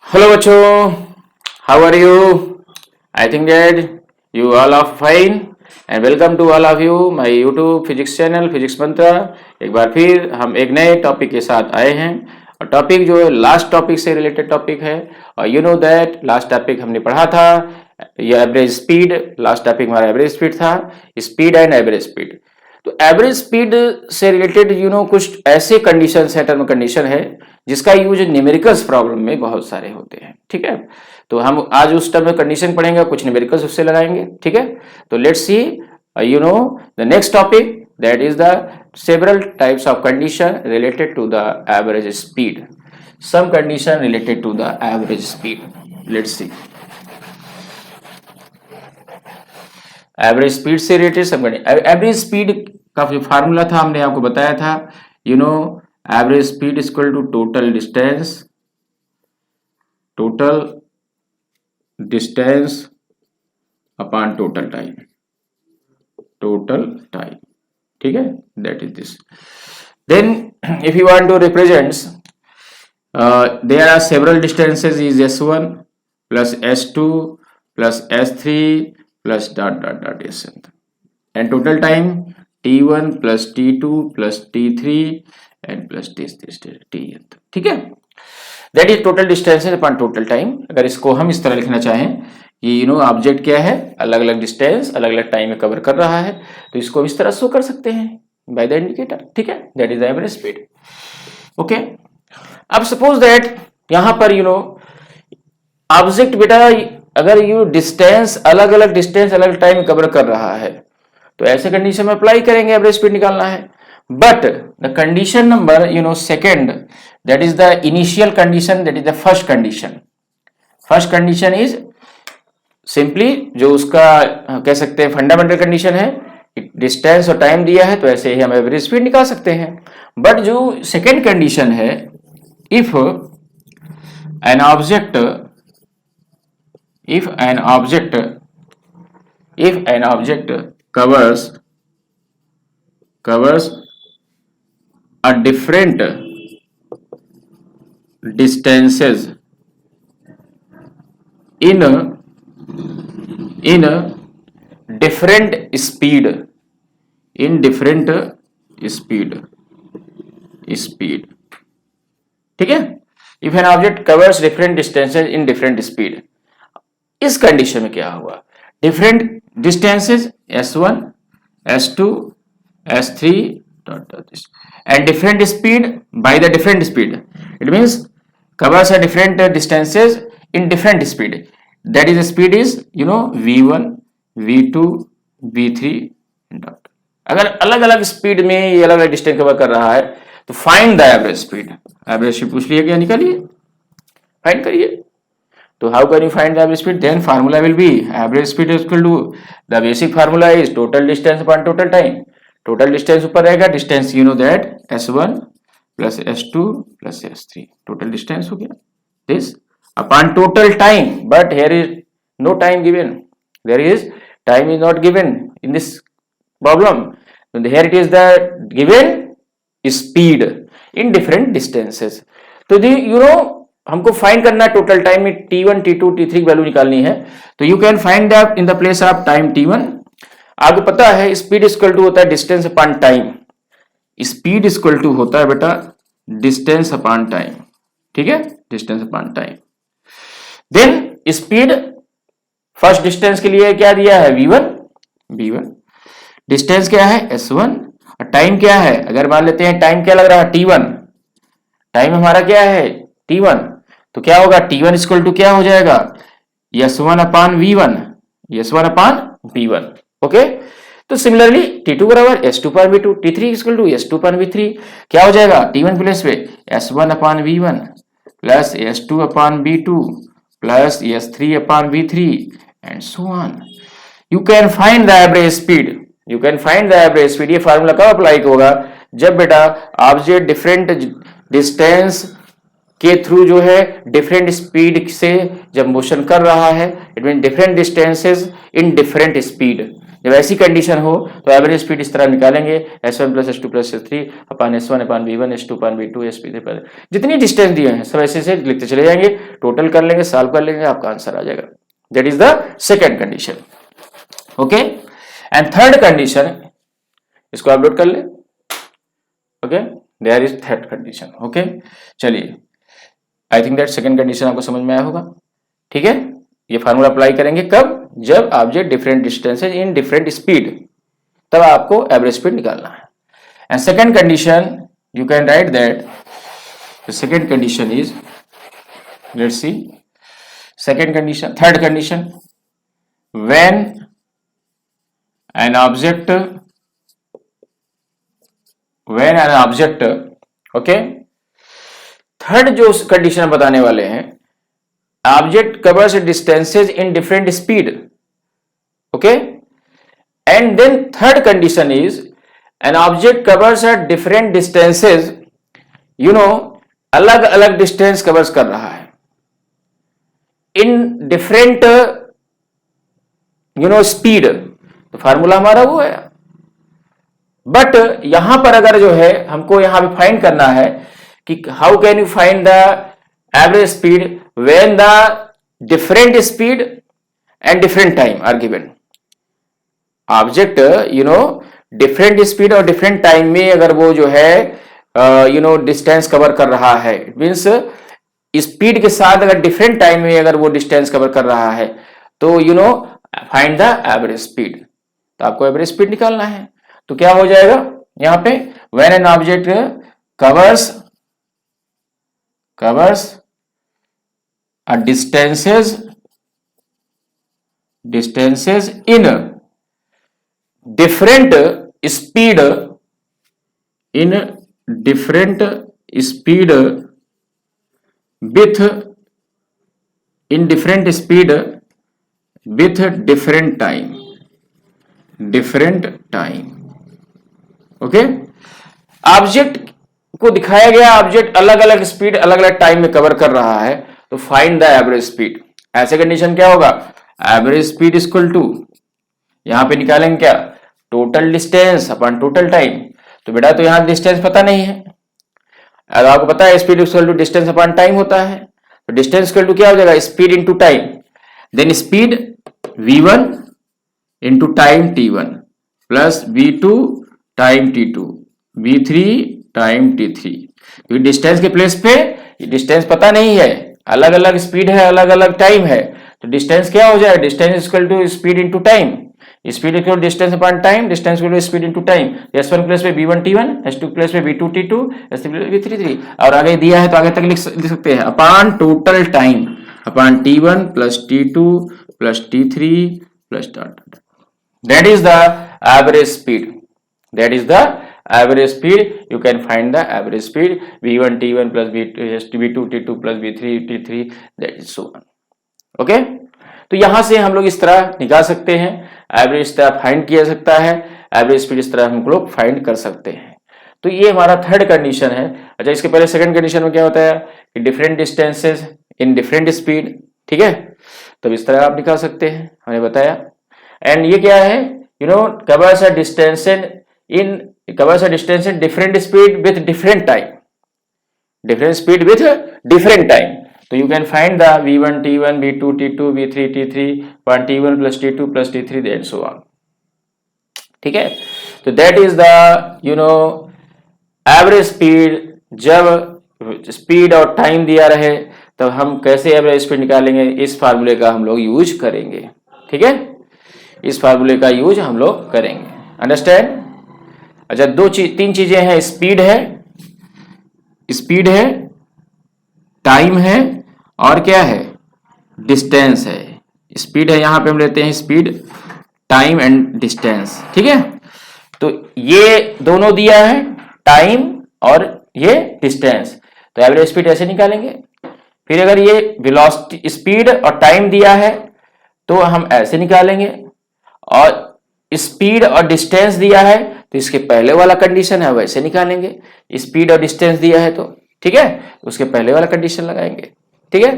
Hello बच्चों, how are you? I think that you all are fine and welcome to all of you my YouTube physics channel physics Mantra. एक बार फिर हम एक नए topic के साथ आए हैं और टॉपिक जो है लास्ट टॉपिक से रिलेटेड टॉपिक है। और you know that last topic हमने पढ़ा था ये एवरेज स्पीड। लास्ट टॉपिक हमारा एवरेज स्पीड था, स्पीड एंड एवरेज स्पीड। तो एवरेज स्पीड से रिलेटेड कुछ ऐसे कंडीशन है, टर्म कंडीशन है जिसका यूज न्यूमेरिकल्स प्रॉब्लम में बहुत सारे होते हैं। ठीक है, तो हम आज उस टर्म कंडीशन पढ़ेंगे, कुछ न्यूमेरिकल्स उससे लगाएंगे। ठीक है, तो let's see the next topic that is the several types of condition related to the average speed. Some condition related to the average speed. Let's see average speed से related सब। Average speed का जो formula था हमने आपको बताया था, average speed is equal to total distance upon total time. ठीक है, that is this. Then if you want to represent there are several distances is S1 plus S2 plus S3 plus dot dot dot and total time T1 plus T2 plus T3 and plus T। ठीक है, that is total distance upon total time. अगर इसको हम इस तरह लिखना चाहें कि ऑब्जेक्ट क्या है, अलग अलग डिस्टेंस अलग अलग टाइम में कवर कर रहा है, तो इसको इस तरह शो कर सकते हैं बाय द इंडिकेटर। ठीक है, that is the average speed. Okay, अब सपोज दैट यहां पर ऑब्जेक्ट बेटा अगर डिस्टेंस अलग अलग टाइम कवर कर रहा है तो ऐसे कंडीशन में अप्लाई करेंगे, एवरेज स्पीड निकालना है। But the condition number second that is the initial condition, that is the first condition is simply जो उसका कह सकते हैं फंडामेंटल कंडीशन है, डिस्टेंस और टाइम दिया है तो ऐसे ही हम एवरेज स्पीड निकाल सकते हैं। बट जो सेकेंड कंडीशन है, if an object covers a different distances in different speed ठीक है, if N object covers different distances in different speed. इस कंडीशन में क्या हुआ, different distances S1 S2 S3 and different speed by the different speed. It means covers a different distances in different speed. That is the speed is V1, V2, V3 and अगर अलग अलग speed में ये अलग अलग distance cover कर रहा है तो find the average speed. Average speed पूछ लिया गया, निकालिए, फाइंड करिए। तो how can you find the average speed? Then formula will be average speed is equal to the basic formula is total distance upon total time. Total distance ऊपर रहेगा, distance that S1 plus S2 plus S3, total distance हो गया this upon total time. But here is no time given, there is time is not given in this problem. Here it is the given speed in different distances. तो हमको find करना है total time में T1 T2 T3 की value निकालनी है। तो you can find that in the place of time T1। आपको पता है स्पीड इक्वल टू होता है distance upon time. Speed equal to होता है बेटा डिस्टेंस अपॉन टाइम। ठीक है, distance upon time. Then speed first distance के लिए क्या दिया है, V1। डिस्टेंस क्या है, S1। और टाइम क्या है, अगर मान लेते हैं टाइम क्या लग रहा है, T1। टाइम हमारा क्या है, T1। तो क्या होगा, T1 इक्वल टू क्या हो जाएगा, S1 अपॉन V1। ओके, तो सिमिलरली T2 बराबर S2 पर V2, T3 equal to S2 पर V3। क्या हो जाएगा, T1 प्लेस पे S1 upon V1 plus S2 upon V2 plus S3 upon V3 and so on. You can find the average speed. ये formula कब apply होगा, जब बेटा ऑब्जेक्ट डिफरेंट डिस्टेंस के थ्रू डिफरेंट स्पीड से जब मोशन कर रहा है, it mean different distances in different speed. जब ऐसी कंडीशन हो तो एवरेज स्पीड इस तरह निकालेंगे, s1 plus S two plus S three upon s1 अपान v1 s2 अपान v2 sp3 पर जितनी डिस्टेंस दिए हैं सब ऐसे से लिखते चले जाएंगे, टोटल कर लेंगे, सॉल्व कर लेंगे, आपका आंसर आ जाएगा। That is the second condition. Okay, and third condition, इसको अपलोड कर ले। Okay, there is third condition. Okay, चलिए, I think that second condition आपको समझ में आया होगा। ठीक है, ये फार्मूला अप्लाई करेंगे कब? जब object different distances in different speed, तब आपको एवरेज स्पीड निकालना है। And second condition you can write that the second condition is, let's see, second condition, third condition, when an object okay, third जो condition बताने वाले हैं, object covers distances in different speed. Okay, and then third condition is an object covers at different distances, you know, अलग अलग distance covers कर रहा है in different you know speed. तो फार्मूला हमारा वो है, बट यहां पर अगर जो है हमको यहां पे फाइंड करना है कि how can you find the average speed when the different speed and different time are given. Object you know different speed और डिफरेंट टाइम में अगर वो जो है यू नो डिस्टेंस कवर कर रहा है, इट मीन्स स्पीड के साथ अगर डिफरेंट टाइम में अगर वो डिस्टेंस कवर कर रहा है, तो you know find the average speed. तो आपको एवरेज स्पीड निकालना है। तो क्या हो जाएगा यहां पे, when an object covers a distances in different speed with different time। Okay, object को दिखाया गया ऑब्जेक्ट अलग अलग स्पीड अलग अलग टाइम में कवर कर रहा है, तो फाइंड द एवरेज स्पीड। ऐसे कंडीशन क्या होगा, एवरेज स्पीड इक्वल टू, यहां पे निकालेंगे क्या, total distance upon total time. तो बेटा तो यहां डिस्टेंस पता नहीं है, अगर आपको पता है speed equal to distance upon time होता है, तो डिस्टेंस इक्वल टू क्या हो जाएगा, speed into time, then speed v1 into time t1 plus v2 time t2 v3 time t3। क्योंकि डिस्टेंस के प्लेस पे डिस्टेंस पता नहीं है, अलग अलग स्पीड है, अलग अलग टाइम है, तो डिस्टेंस क्या हो जाए, distance equal to speed into time, speed equal distance upon time, distance equal to speed into time. s1 place पे v1 t1, s2 प्लेस पे v2 t2, s3 प्लेस पे v3 3, और आगे दिया है तो आगे तक लिख सकते हैं upon total time upon t1 plus t2 plus t3 plus dot. That is the average speed, that is the average speed. You can find the average speed v1 t1 plus v2 t2 plus v3 t3, that is so on. Okay, तो यहां से हम लोग इस तरह निकाल सकते हैं, एवरेज इस तरह फाइंड किया जा सकता है, एवरेज स्पीड इस तरह हम लोग फाइंड कर सकते हैं। तो ये हमारा थर्ड कंडीशन है। अच्छा, इसके पहले सेकंड कंडीशन में क्या होता है कि डिफरेंट डिस्टेंसेस इन डिफरेंट स्पीड। ठीक है, तो इस तरह आप निकाल सकते हैं, हमने बताया। एंड ये क्या है, you know, covers a distance in different speed with different time, different speed with different time. तो you can find the v1 t1 v2 t2 v3 t3 t1 plus t2 plus t3 and so on। ठीक है, तो that is the you know average speed। जब speed और time दिया रहे तब हम कैसे एवरेज स्पीड निकालेंगे, इस फार्मूले का हम लोग यूज करेंगे। ठीक है, इस फार्मूले का यूज हम लोग करेंगे, अंडरस्टैंड। अच्छा, तीन चीजें हैं, स्पीड है, टाइम है, और क्या है, डिस्टेंस है। स्पीड है, यहां पे हम लेते हैं स्पीड, टाइम एंड डिस्टेंस। ठीक है, तो ये दोनों दिया है, टाइम और ये डिस्टेंस, तो एवरेज स्पीड ऐसे निकालेंगे। फिर अगर ये वेलोसिटी, स्पीड और टाइम दिया है तो हम ऐसे निकालेंगे, और स्पीड और डिस्टेंस दिया है तो इसके पहले वाला कंडीशन है वैसे निकालेंगे। स्पीड और डिस्टेंस दिया है तो ठीक है, उसके पहले वाला कंडीशन लगाएंगे। ठीक है।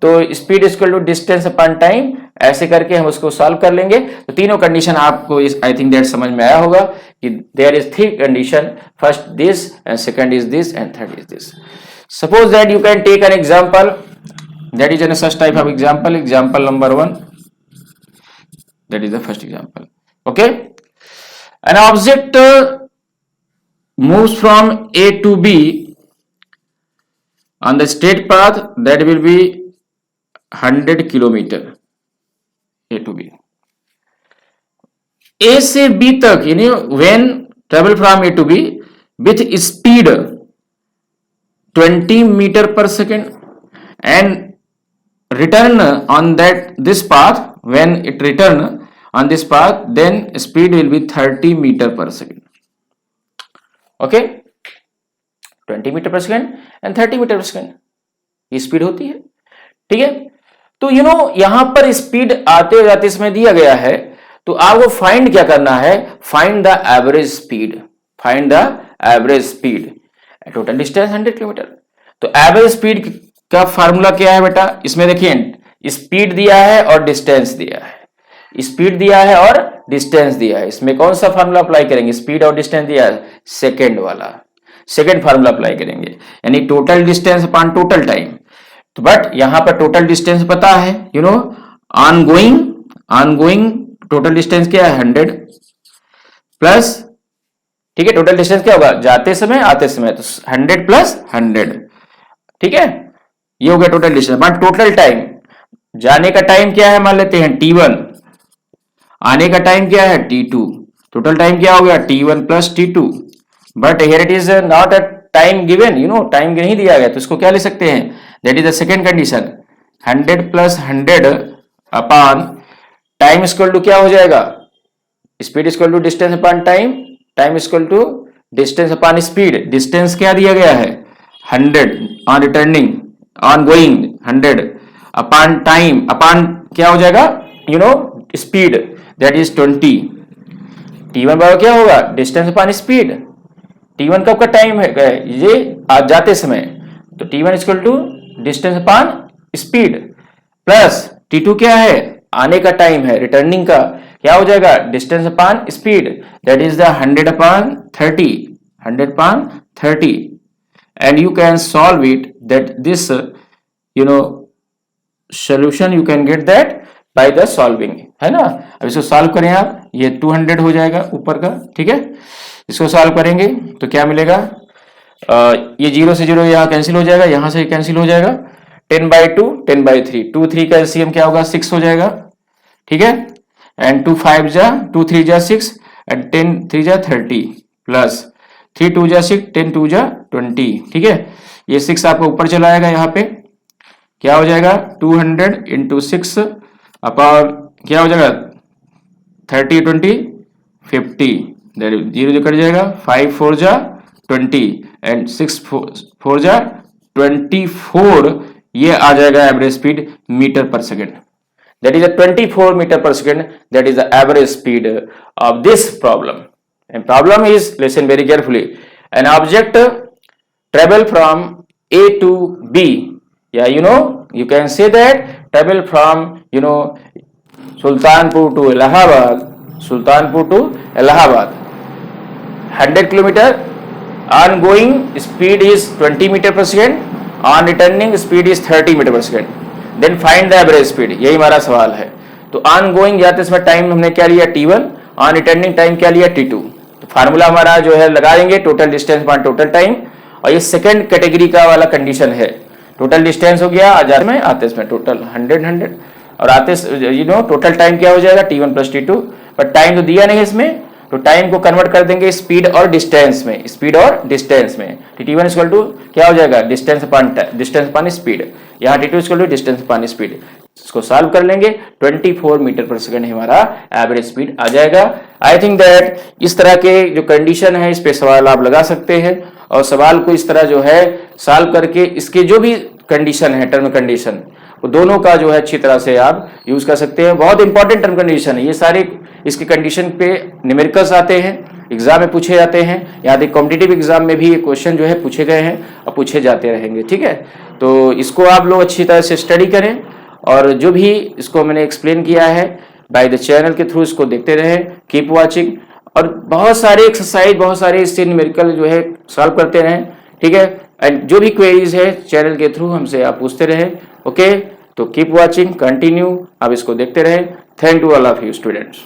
तो speed equal to distance upon time, ऐसे करके हम उसको सॉल्व कर लेंगे। तो तीनों कंडीशन आपको इस आई थिंक दैट समझ में आया होगा कि there is three condition, first this and second is this and third is this. Suppose that you can take an example, that is an such type of example, example number 1, that is the first example. Okay, an object moves from A to B on the straight path that will be 100 kilometer, A to B. A से B तक, when travel from A to B with speed 20 meter per second and return on this path, when it return on this path, then speed will be 30 meter per second. Okay, 20 meter per second and 30 meter per second ये speed होती है। ठीक है, तो यहां पर speed आते जाते इसमें दिया गया है, तो आपको फाइंड क्या करना है, find the average speed, find the average speed, total distance 100 kilometre. तो एवरेज स्पीड का फार्मूला क्या है बेटा, इसमें देखिए स्पीड दिया है और डिस्टेंस दिया है, स्पीड दिया है और डिस्टेंस दिया है, इसमें कौन सा फार्मूला अप्लाई करेंगे, स्पीड और डिस्टेंस दिया है, सेकंड वाला, सेकंड फार्मूला अप्लाई करेंगे, यानी total distance upon total time. तो बट यहां पर टोटल डिस्टेंस पता है, ऑनगोइंग टोटल डिस्टेंस क्या है 100 प्लस, ठीक है, टोटल डिस्टेंस क्या होगा जाते समय आते समय, तो 100 प्लस 100, ठीक है, ये हो गया total distance. But total time, जाने का टाइम क्या है मान लेते हैं T1, आने का टाइम क्या है T2, टोटल टाइम क्या हो गया T1 plus T2। But here it is not a time given, time नहीं दिया गया, तो इसको क्या ले सकते हैं, that is the second condition, 100 plus 100 upon time equal to क्या हो जाएगा, speed equal to distance upon time, time equal to distance upon speed, distance क्या दिया गया है 100 on returning, on going 100 upon time, upon क्या हो जाएगा स्पीड, दैट इज 20। T1 बराबर क्या होगा डिस्टेंस अपॉन स्पीड, T1 कब का टाइम है ये आज जाते समय, तो T1 equal to distance upon speed plus T2 क्या है आने का टाइम है, रिटर्निंग का क्या हो जाएगा distance upon speed, that is the 100 upon 30, 100 upon 30, and you can solve it, that this solution you can get that by the solving, है ना। अब इसको सॉल्व करें आप, ये 200 हो जाएगा ऊपर का, ठीक है, इसको सॉल्व करेंगे तो क्या मिलेगा, ये 0 से 0 यहाँ कैंसिल हो जाएगा, यहां से कैंसिल हो जाएगा, 10/2 10/3, 2 3 का एलसीएम क्या होगा 6 हो जाएगा, ठीक है, एंड 2 5 जा 2 3 जा 6 एंड 10 3 जा 30 प्लस 3 2 जा 6 10 2 जा 20, ठीक है, ये 6 आपको ऊपर चला आएगा, यहाँ पे क्या हो जाएगा 200 इंटू 6 अपॉन क्या हो जाएगा 30 20 50, 0 जो कट जाएगा, 5 4 जा 20 एंड 6 4 जा 24, ये आ जाएगा एवरेज स्पीड मीटर पर second, that is a 24 meter per second, that is the average speed of this problem. And problem is, listen very carefully, an object travel from A to B, yeah, you can say that travel from Sultanpur to Allahabad, 100 kilometer, ongoing speed is 20 meter per second, on returning speed is 30 meter per second, then find the average speed, यही हमारा सवाल है। तो on going जाते समय time हमने क्या लिया T1, ऑन रिटर्निंग टाइम क्या लिया T2, तो फार्मूला हमारा जो है लगा देंगे total distance upon total time, और ये सेकंड कैटेगरी का वाला कंडीशन है, टोटल डिस्टेंस हो गया जाते में आते समय टोटल 100 और आते टोटल टाइम क्या हो जाएगा T1 प्लस T2, पर टाइम तो दिया नहीं इसमें, तो टाइम को कन्वर्ट कर देंगे स्पीड और डिस्टेंस में, स्पीड और डिस्टेंस में, T1 इक्वल टू क्या हो जाएगा डिस्टेंस अपॉन स्पीड, यहाँ T2 equal to distance upon speed, इसको सॉल्व कर लेंगे 24 मीटर पर सेकंड हमारा एवरेज स्पीड आ जाएगा। आई थिंक दैट इस तरह के जो कंडीशन है इस पे सवाल आप लगा सकते हैं, और सवाल को इस तरह जो है सॉल्व करके इसके जो भी कंडीशन है टर्म कंडीशन, वो दोनों का जो है अच्छी तरह से आप यूज कर सकते हैं। बहुत इंपॉर्टेंट टर्म कंडीशन है ये सारे, इसके कंडीशन पे न्यूमेरिकल्स आते हैं, एग्जाम में पूछे जाते हैं, यहाँ तक कॉम्पिटिटिव एग्जाम में भी ये क्वेश्चन जो है पूछे गए हैं और पूछे जाते रहेंगे। ठीक है, तो इसको आप लोग अच्छी तरह से स्टडी करें और जो भी इसको मैंने एक्सप्लेन किया है बाय द चैनल के थ्रू इसको देखते रहें, कीप वॉचिंग, और बहुत सारे एक्सरसाइज, बहुत सारे इससे न्यूमेरिकल जो है सॉल्व करते रहें। ठीक है, एंड जो भी क्वेरीज है चैनल के थ्रू हमसे आप पूछते रहें। ओके, तो कीप वॉचिंग, कंटिन्यू, आप इसको देखते रहें। Thank to all of you students.